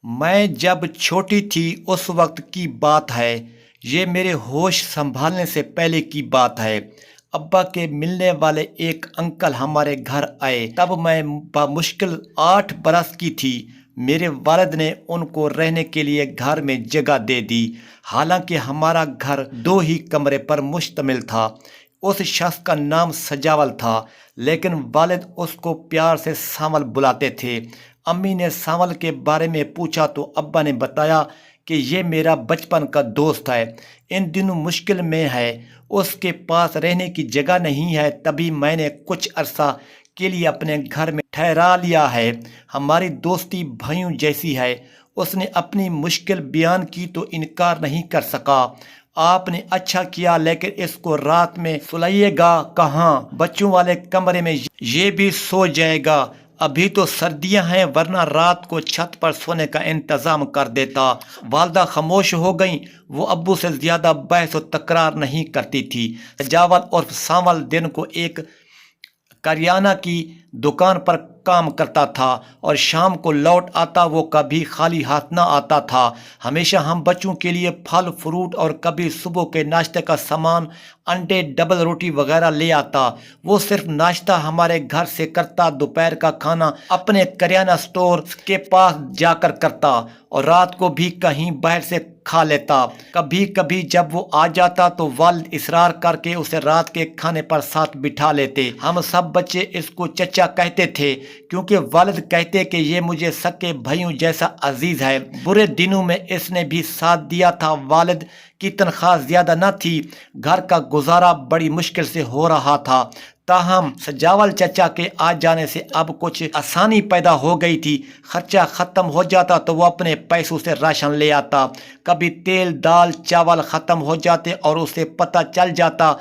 मैं जब छोटी थी उस वक्त की बात है। ये मेरे होश संभालने से पहले की बात है। अब्बा के मिलने वाले एक अंकल हमारे घर आए। तब मैं बामुश्किल 8 बरस की थी। मेरे वालिद ने उनको रहने के लिए घर में जगह दे दी। हालांकि हमारा घर 2 ही कमरे पर मुश्तमिल था। उस शख्स का नाम सजावल था, लेकिन वालिद उसको प्यार से सावल बुलाते थे। अम्मी ने सावल के बारे में पूछा तो अब्बा ने बताया कि ये मेरा बचपन का दोस्त है, इन दिनों मुश्किल में है, उसके पास रहने की जगह नहीं है, तभी मैंने कुछ अरसा के लिए अपने घर में ठहरा लिया है। हमारी दोस्ती भाइयों जैसी है। उसने अपनी मुश्किल बयान की तो इनकार नहीं कर सका। आपने अच्छा किया, लेकिन इसको रात में सुलाइएगा कहाँ? बच्चों वाले कमरे में ये भी सो जाएगा। अभी तो सर्दियां हैं, वरना रात को छत पर सोने का इंतजाम कर देता। वालदा खामोश हो गईं। वो अब्बू से ज्यादा बहस और तकरार नहीं करती थी। सजावल और सावल दिन को एक करियाना की दुकान पर काम करता था और शाम को लौट आता। वो कभी खाली हाथ ना आता था। हमेशा हम बच्चों के लिए फल फ्रूट और कभी सुबह के नाश्ते का सामान, अंडे, डबल रोटी वगैरह ले आता। वो सिर्फ नाश्ता हमारे घर से करता, दोपहर का खाना अपने करियाना स्टोर के पास जाकर करता और रात को भी कहीं बाहर से खा लेता। कभी कभी जब वो आ जाता तो वालिद इसरार करके उसे रात के खाने पर साथ बिठा लेते। हम सब बच्चे इसको चचा कहते थे, क्योंकि वालिद कहते कि ये मुझे सके भाइयों जैसा अजीज है। बुरे दिनों में इसने भी साथ दिया था। वालिद की तनख्वाह ज्यादा न थी, घर का गुजारा बड़ी मुश्किल से हो रहा था। ताहम सजावल चचा के आ जाने से अब कुछ आसानी पैदा हो गई थी। खर्चा खत्म हो जाता तो वो अपने पैसों से राशन ले आता। कभी तेल दाल चावल खत्म हो जाते और उसे पता चल जाता,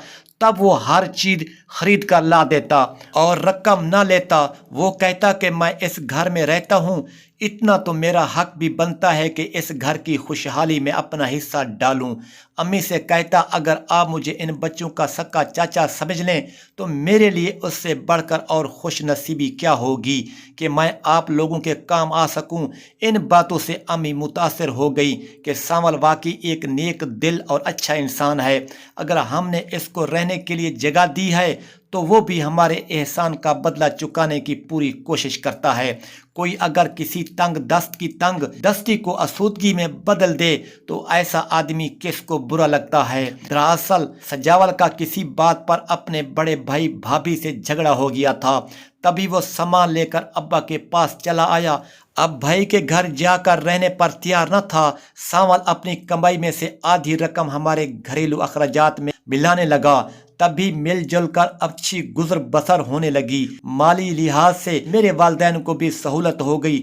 तब वो हर चीज खरीद कर ला देता और रकम न लेता। वो कहता कि मैं इस घर में रहता हूँ, इतना तो मेरा हक भी बनता है कि इस घर की खुशहाली में अपना हिस्सा डालूं। अम्मी से कहता, अगर आप मुझे इन बच्चों का सक्का चाचा समझ लें तो मेरे लिए उससे बढ़कर और खुश नसीबी क्या होगी कि मैं आप लोगों के काम आ सकूं। इन बातों से अम्मी मुतासर हो गई कि सावल वाकई एक नेक दिल और अच्छा इंसान है। अगर हमने इसको रहने के लिए जगह दी है तो वो भी हमारे एहसान का बदला चुकाने की पूरी कोशिश करता है। कोई अगर किसी तंग दस्त की तंग दस्ती को आसूदगी में बदल दे तो ऐसा आदमी किसको बुरा लगता है। दरअसल सजावल का किसी बात पर अपने बड़े भाई भाभी से झगड़ा हो गया था। तभी वो सामान लेकर अब्बा के पास चला आया। अब भाई के घर जाकर रहने पर तैयार न था। सावल अपनी कमाई में से आधी रकम हमारे घरेलू अखराजात में मिलाने लगा। तभी मिलजुल कर अच्छी गुजर बसर होने लगी। माली लिहाज से मेरे वालिदैन को भी सहूलत हो गई।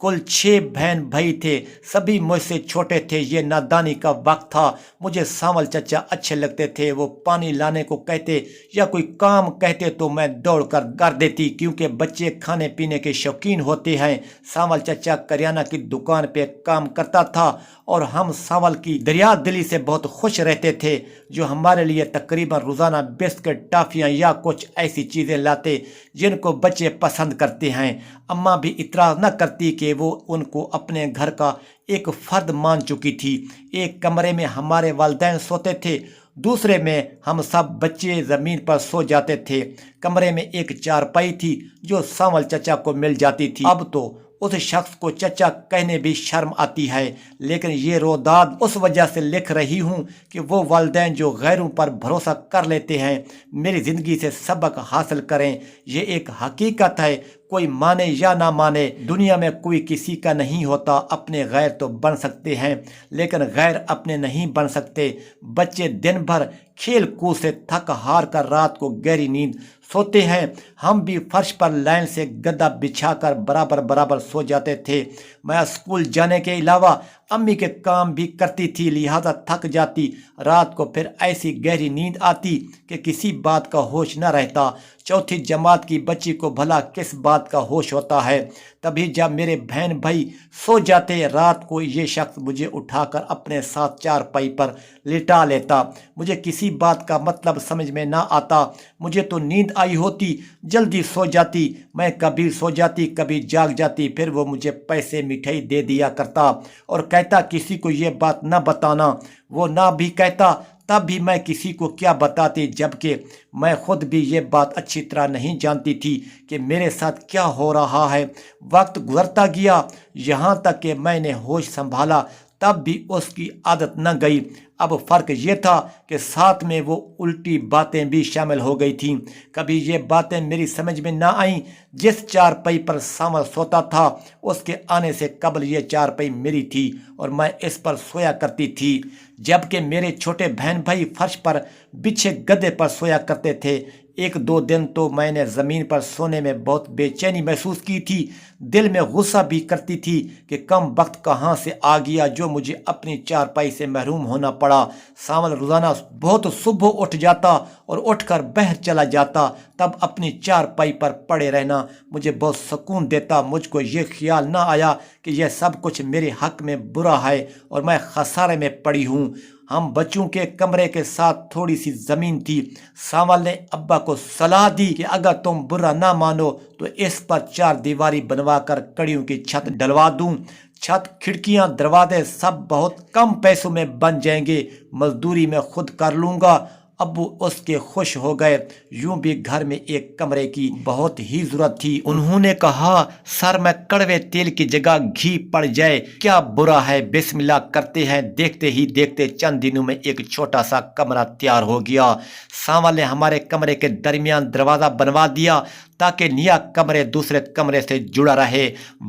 कुल 6 बहन भाई थे, सभी मुझसे छोटे थे। ये नादानी का वक्त था। मुझे सावल चचा अच्छे लगते थे। वो पानी लाने को कहते या कोई काम कहते तो मैं दौड़ कर देती, क्योंकि बच्चे खाने पीने के शौकीन होते हैं। सावल चचा करियाना की दुकान पे काम करता था और हम सावल की दरिया दिली से बहुत खुश रहते थे, जो हमारे लिए तकरीबन रोज़ाना बिस्किट, टाफियाँ या कुछ ऐसी चीज़ें लाते जिनको बच्चे पसंद करते हैं। अम्मा भी इतराज़ न करती कि वो उनको अपने घर का एक फर्द मान चुकी थी। एक कमरे में हमारे वालिदैन सोते थे, दूसरे में हम सब बच्चे ज़मीन पर सो जाते थे। कमरे में एक चारपाई थी जो सावल चचा को मिल जाती थी। अब तो उस शख्स को चचा कहने भी शर्म आती है, लेकिन ये रोदाद उस वजह से लिख रही हूँ कि वो वालिदैन जो गैरों पर भरोसा कर लेते हैं मेरी ज़िंदगी से सबक हासिल करें। ये एक हकीकत है, कोई माने या ना माने, दुनिया में कोई किसी का नहीं होता। अपने गैर तो बन सकते हैं, लेकिन गैर अपने नहीं बन सकते। बच्चे दिन भर खेल कूद से थक हार कर रात को गहरी नींद सोते हैं। हम भी फर्श पर लाइन से गद्दा बिछाकर बराबर बराबर सो जाते थे। मैं स्कूल जाने के अलावा अम्मी के काम भी करती थी, लिहाजा थक जाती। रात को फिर ऐसी गहरी नींद आती कि किसी बात का होश न रहता। चौथी जमात की बच्ची को भला किस बात का होश होता है। तभी जब मेरे बहन भाई सो जाते, रात को ये शख्स मुझे उठाकर अपने साथ चारपाई पर लिटा लेता। मुझे किसी बात का मतलब समझ में ना आता। मुझे तो नींद आई होती, जल्दी सो जाती। मैं कभी सो जाती, कभी जाग जाती। फिर वो मुझे पैसे मिठाई दे दिया करता और कहता किसी को ये बात ना बताना। वो ना भी कहता तब भी मैं किसी को क्या बताती, जबकि मैं खुद भी ये बात अच्छी तरह नहीं जानती थी कि मेरे साथ क्या हो रहा है। वक्त गुजरता गया, यहाँ तक कि मैंने होश संभाला, तब भी उसकी आदत न गई। अब फ़र्क ये था कि साथ में वो उल्टी बातें भी शामिल हो गई थीं। कभी ये बातें मेरी समझ में ना आईं। जिस चारपाई पर सामल सोता था, उसके आने से कबल ये चारपाई मेरी थी और मैं इस पर सोया करती थी, जबकि मेरे छोटे बहन भाई फर्श पर बिछे गद्दे पर सोया करते थे। एक दो दिन तो मैंने ज़मीन पर सोने में बहुत बेचैनी महसूस की थी। दिल में गुस्सा भी करती थी कि कम वक्त कहाँ से आ गया जो मुझे अपनी चारपाई से महरूम होना पड़ा। सामल रोज़ाना बहुत सुबह उठ जाता और उठकर बाहर चला जाता। तब अपनी चारपाई पर पड़े रहना मुझे बहुत सुकून देता। मुझको ये ख्याल ना आया कि यह सब कुछ मेरे हक़ में बुरा है और मैं खसारे में पड़ी हूँ। हम बच्चों के कमरे के साथ थोड़ी सी ज़मीन थी। सामल ने अब्बा को सलाह दी कि अगर तुम बुरा ना मानो तो इस पर 4 दीवारी बनवाकर कड़ियों की छत डलवा दूं। छत, खिड़कियां, दरवाजे सब बहुत कम पैसों में बन जाएंगे। मजदूरी मैं खुद कर लूँगा। अब्बू उसके खुश हो गए। यूं भी घर में एक कमरे की बहुत ही जरूरत थी। उन्होंने कहा, सर में कड़वे तेल की जगह घी पड़ जाए क्या बुरा है, बिस्मिल्लाह करते हैं। देखते ही देखते चंद दिनों में एक छोटा सा कमरा तैयार हो गया। सामल ने हमारे कमरे के दरमियान दरवाज़ा बनवा दिया ताकि नया कमरे दूसरे कमरे से जुड़ा रहे।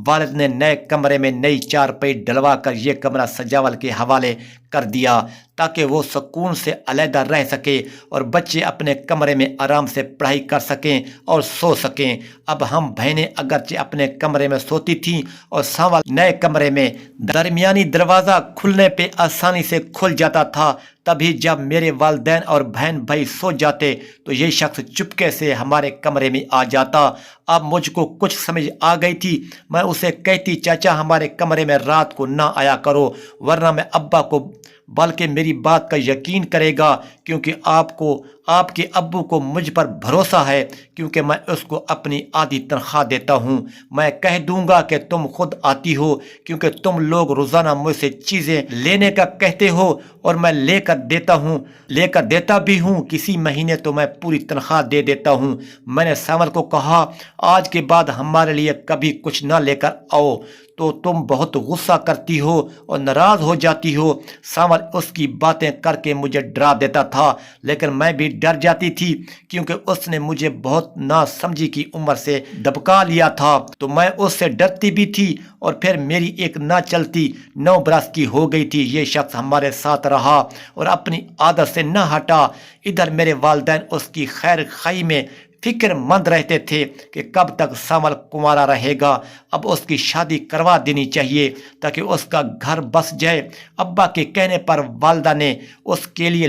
वालिद ने नए कमरे में नई चारपाई डलवा कर ये कमरा सजावल के हवाले कर दिया ताकि वो सुकून से अलहदा रह सके और बच्चे अपने कमरे में आराम से पढ़ाई कर सकें और सो सकें। अब हम बहनें अगरचे अपने कमरे में सोती थीं और सामल नए कमरे में। दरमियानी दरवाज़ा खुलने पे आसानी से खुल जाता था। तभी जब मेरे वालिदैन और बहन भाई सो जाते तो ये शख्स चुपके से हमारे कमरे में आ जाता। अब मुझको कुछ समझ आ गई थी। मैं उसे कहती, चाचा हमारे कमरे में रात को ना आया करो, वरना मैं अब्बा को बल्कि मेरी बात का यकीन करेगा, क्योंकि आपके अब्बू को मुझ पर भरोसा है, क्योंकि मैं उसको अपनी आधी तनख्वाह देता हूँ। मैं कह दूंगा कि तुम खुद आती हो, क्योंकि तुम लोग रोज़ाना मुझसे चीज़ें लेने का कहते हो और मैं लेकर देता भी हूँ। किसी महीने तो मैं पूरी तनख्वाह दे देता हूँ। मैंने सामल को कहा, आज के बाद हमारे लिए कभी कुछ ना लेकर आओ तो तुम बहुत गुस्सा करती हो और नाराज़ हो जाती हो। सामल उसकी बातें करके मुझे डरा देता था, लेकिन मैं भी डर जाती थी, क्योंकि उसने मुझे बहुत नासमझी की उम्र से दबका लिया था। तो मैं उससे डरती भी थी और फिर मेरी एक ना चलती 9 बरस की हो गई थी। ये शख्स हमारे साथ रहा और अपनी आदत से न हटा। इधर मेरे वालिदैन उसकी खैर खाई में फिक्रमंद रहते थे कि कब तक सामल कुंवारा रहेगा। अब उसकी शादी करवा देनी चाहिए ताकि उसका घर बस जाए। अब्बा के कहने पर वालिदा ने उसके लिए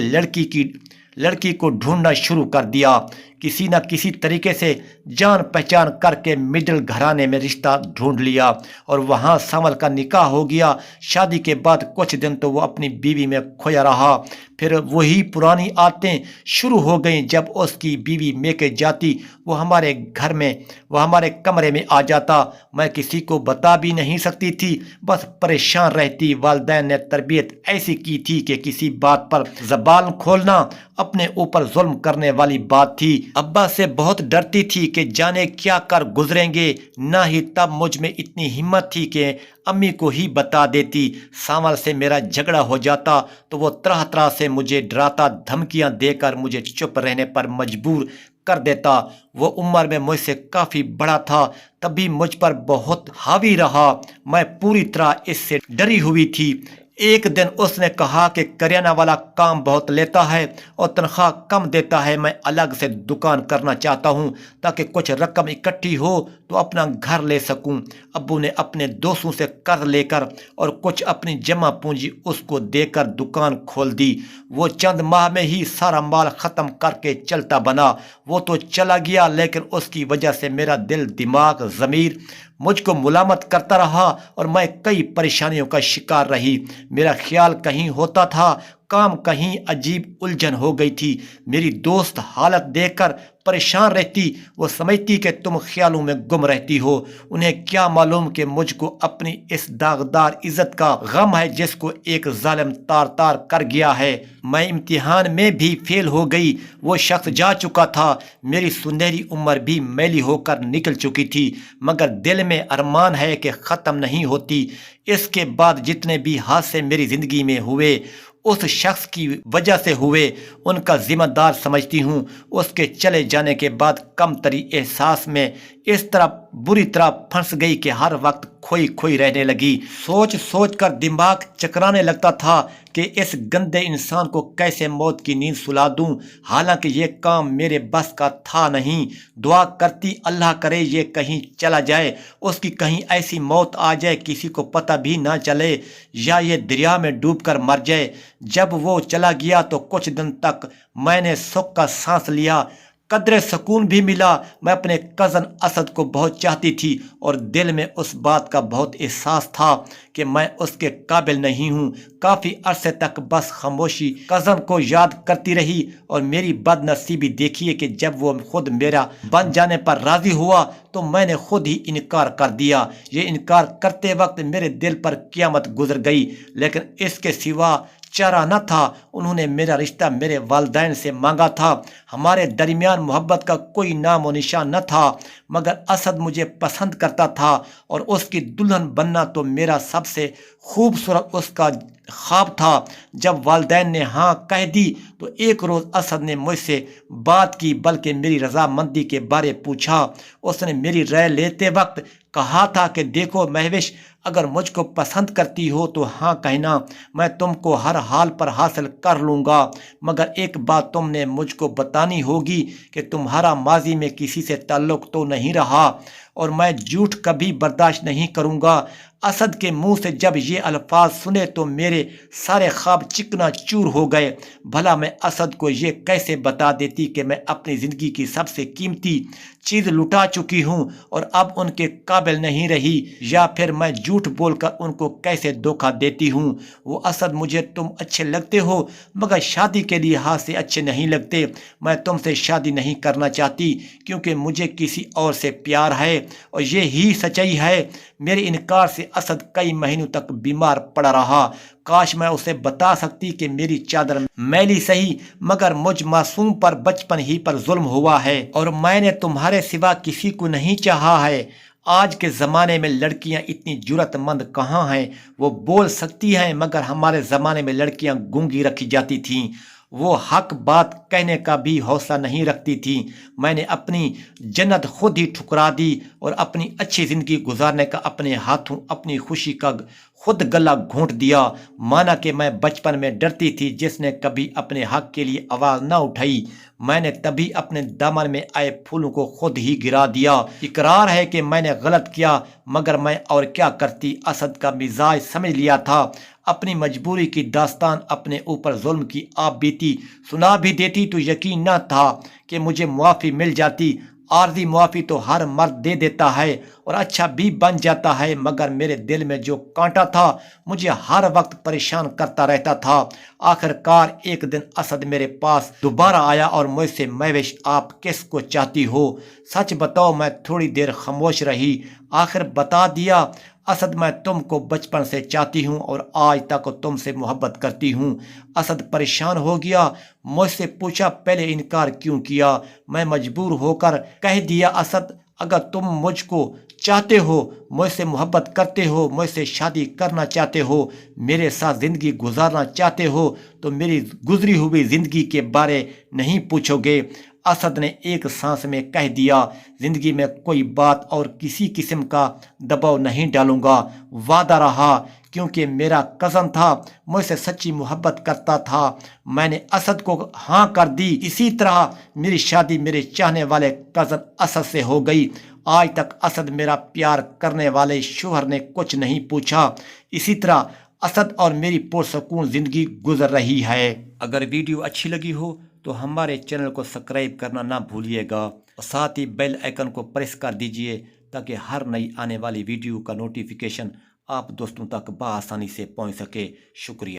लड़की को ढूंढना शुरू कर दिया। किसी न किसी तरीके से जान पहचान करके मिडिल घराने में रिश्ता ढूंढ लिया और वहाँ सामल का निकाह हो गया। शादी के बाद कुछ दिन तो वो अपनी बीवी में खोया रहा। फिर वही पुरानी आदतें शुरू हो गईं। जब उसकी बीवी मेके जाती वो हमारे कमरे में आ जाता। मैं किसी को बता भी नहीं सकती थी, बस परेशान रहती। वालिदैन ने तरबियत ऐसी की थी कि किसी बात पर ज़बान खोलना अपने ऊपर जुल्म करने वाली बात थी। अब्बा से बहुत डरती थी कि जाने क्या कर गुजरेंगे। ना ही तब मुझ में इतनी हिम्मत थी कि अम्मी को ही बता देती। सामल से मेरा झगड़ा हो जाता तो वो तरह तरह से मुझे डराता, धमकियां देकर मुझे चुप रहने पर मजबूर कर देता। वो उम्र में मुझसे काफ़ी बड़ा था, तभी मुझ पर बहुत हावी रहा। मैं पूरी तरह इससे डरी हुई थी। ایک دن اس نے کہا کہ کریانہ والا کام بہت لیتا ہے اور تنخواہ کم دیتا ہے، میں الگ سے دکان کرنا چاہتا ہوں تاکہ کچھ رقم اکٹھی ہو تو اپنا گھر لے سکوں۔ ابو نے اپنے دوستوں سے قرض لے کر اور کچھ اپنی جمع پونجی اس کو دے کر دکان کھول دی۔ وہ چند ماہ میں ہی سارا مال ختم کر کے چلتا بنا۔ وہ تو چلا گیا لیکن اس کی وجہ سے میرا دل، دماغ، ضمیر مجھ کو ملامت کرتا رہا اور میں کئی پریشانیوں کا شکار رہی۔ میرا خیال کہیں ہوتا تھا، کام کہیں عجیب الجھن ہو گئی تھی۔ میری دوست حالت دیکھ کر پریشان رہتی، وہ سمجھتی کہ تم خیالوں میں گم رہتی ہو۔ انہیں کیا معلوم کہ مجھ کو اپنی اس داغدار عزت کا غم ہے جس کو ایک ظالم تار تار کر گیا ہے۔ میں امتحان میں بھی فیل ہو گئی، وہ شخص جا چکا تھا، میری سنہری عمر بھی میلی ہو کر نکل چکی تھی، مگر دل میں ارمان ہے کہ ختم نہیں ہوتی۔ اس کے بعد جتنے بھی حادثے میری زندگی میں ہوئے اس شخص کی وجہ سے ہوئے، ان کا ذمہ دار سمجھتی ہوں۔ اس کے چلے جانے کے بعد کم تری احساس میں اس طرح بری طرح پھنس گئی کہ ہر وقت کھوئی کھوئی رہنے لگی۔ سوچ سوچ کر دماغ چکرانے لگتا تھا کہ اس گندے انسان کو کیسے موت کی نیند سلا دوں، حالانکہ یہ کام میرے بس کا تھا نہیں۔ دعا کرتی اللہ کرے یہ کہیں چلا جائے، اس کی کہیں ایسی موت آ جائے کسی کو پتہ بھی نہ چلے، یا یہ دریا میں ڈوب کر مر جائے۔ جب وہ چلا گیا تو کچھ دن تک میں نے سکھ کا سانس لیا، قدرے سکون بھی ملا۔ میں اپنے کزن اسد کو بہت چاہتی تھی اور دل میں اس بات کا بہت احساس تھا کہ میں اس کے قابل نہیں ہوں۔ کافی عرصے تک بس خاموشی کزن کو یاد کرتی رہی، اور میری بد نصیبی دیکھیے کہ جب وہ خود میرا بن جانے پر راضی ہوا تو میں نے خود ہی انکار کر دیا۔ یہ انکار کرتے وقت میرے دل پر قیامت گزر گئی، لیکن اس کے سوا چارہ نہ تھا۔ انہوں نے میرا رشتہ میرے والدین سے مانگا تھا، ہمارے درمیان محبت کا کوئی نام و نشان نہ تھا، مگر اسد مجھے پسند کرتا تھا اور اس کی دلہن بننا تو میرا سب سے خوبصورت اس کا خواب تھا۔ جب والدین نے ہاں کہہ دی تو ایک روز اسد نے مجھ سے بات کی، بلکہ میری رضامندی کے بارے پوچھا۔ اس نے میری رائے لیتے وقت کہا تھا کہ دیکھو مہوش، اگر مجھ کو پسند کرتی ہو تو ہاں کہنا، میں تم کو ہر حال پر حاصل کر لوں گا، مگر ایک بات تم نے مجھ کو بتانی ہوگی کہ تمہارا ماضی میں کسی سے تعلق تو نہیں رہا، اور میں جھوٹ کبھی برداشت نہیں کروں گا۔ اسد کے منہ سے جب یہ الفاظ سنے تو میرے سارے خواب چکنا چور ہو گئے۔ بھلا میں اسد کو یہ کیسے بتا دیتی کہ میں اپنی زندگی کی سب سے قیمتی چیز لٹا چکی ہوں اور اب ان کے قابل نہیں رہی، یا پھر میں جھوٹ بول کر ان کو کیسے دھوکہ دیتی ہوں۔ وہ اسد مجھے تم اچھے لگتے ہو مگر شادی کے لحاظ سے اچھے نہیں لگتے۔ میں تم سے شادی نہیں کرنا چاہتی کیونکہ مجھے کسی اور سے پیار ہے، اور یہی سچائی ہے۔ میرے انکار سے اسد کئی مہینوں تک بیمار پڑا رہا۔ کاش میں اسے بتا سکتی کہ میری چادر میلی سہی مگر مجھ معصوم پر بچپن ہی پر ظلم ہوا ہے، اور میں نے تمہارے سوا کسی کو نہیں چاہا ہے۔ آج کے زمانے میں لڑکیاں اتنی جرأت مند کہاں ہیں، وہ بول سکتی ہیں، مگر ہمارے زمانے میں لڑکیاں گونگی رکھی جاتی تھیں، وہ حق بات کہنے کا بھی حوصلہ نہیں رکھتی تھیں۔ میں نے اپنی جنت خود ہی ٹھکرا دی اور اپنی اچھی زندگی گزارنے کا اپنے ہاتھوں اپنی خوشی کا خود گلا گھونٹ دیا۔ مانا کہ میں بچپن میں ڈرتی تھی، جس نے کبھی اپنے حق کے لیے آواز نہ اٹھائی، میں نے تبھی اپنے دامن میں آئے پھولوں کو خود ہی گرا دیا۔ اقرار ہے کہ میں نے غلط کیا، مگر میں اور کیا کرتی، اسد کا مزاج سمجھ لیا تھا۔ اپنی مجبوری کی داستان اپنے اوپر ظلم کی آپ بیتی سنا بھی دیتی تو یقین نہ تھا کہ مجھے معافی مل جاتی۔ عارضی معافی تو ہر مرد دے دیتا ہے اور اچھا بھی بن جاتا ہے، مگر میرے دل میں جو کانٹا تھا مجھے ہر وقت پریشان کرتا رہتا تھا۔ آخر کار ایک دن اسد میرے پاس دوبارہ آیا اور مجھ سے مہوش آپ کس کو چاہتی ہو، سچ بتاؤ۔ میں تھوڑی دیر خاموش رہی، آخر بتا دیا، اسد میں تم کو بچپن سے چاہتی ہوں اور آج تک تم سے محبت کرتی ہوں۔ اسد پریشان ہو گیا، مجھ سے پوچھا پہلے انکار کیوں کیا؟ میں مجبور ہو کر کہہ دیا، اسد اگر تم مجھ کو چاہتے ہو، مجھ سے محبت کرتے ہو، مجھ سے شادی کرنا چاہتے ہو، میرے ساتھ زندگی گزارنا چاہتے ہو تو میری گزری ہوئی زندگی کے بارے نہیں پوچھو گے۔ اسد نے ایک سانس میں کہہ دیا، زندگی میں کوئی بات اور کسی قسم کا دباؤ نہیں ڈالوں گا، وعدہ رہا کیونکہ میرا کزن تھا، مجھ سے سچی محبت کرتا تھا، میں نے اسد کو ہاں کر دی۔ اسی طرح میری شادی میرے چاہنے والے کزن اسد سے ہو گئی۔ آج تک اسد میرا پیار کرنے والے شوہر نے کچھ نہیں پوچھا۔ اسی طرح اسد اور میری پرسکون زندگی گزر رہی ہے۔ اگر ویڈیو اچھی لگی ہو تو ہمارے چینل کو سبسکرائب کرنا نہ بھولیے گا اور ساتھ ہی بیل آئیکن کو پریس کر دیجئے تاکہ ہر نئی آنے والی ویڈیو کا نوٹیفیکیشن آپ دوستوں تک بآسانی سے پہنچ سکے۔ شکریہ۔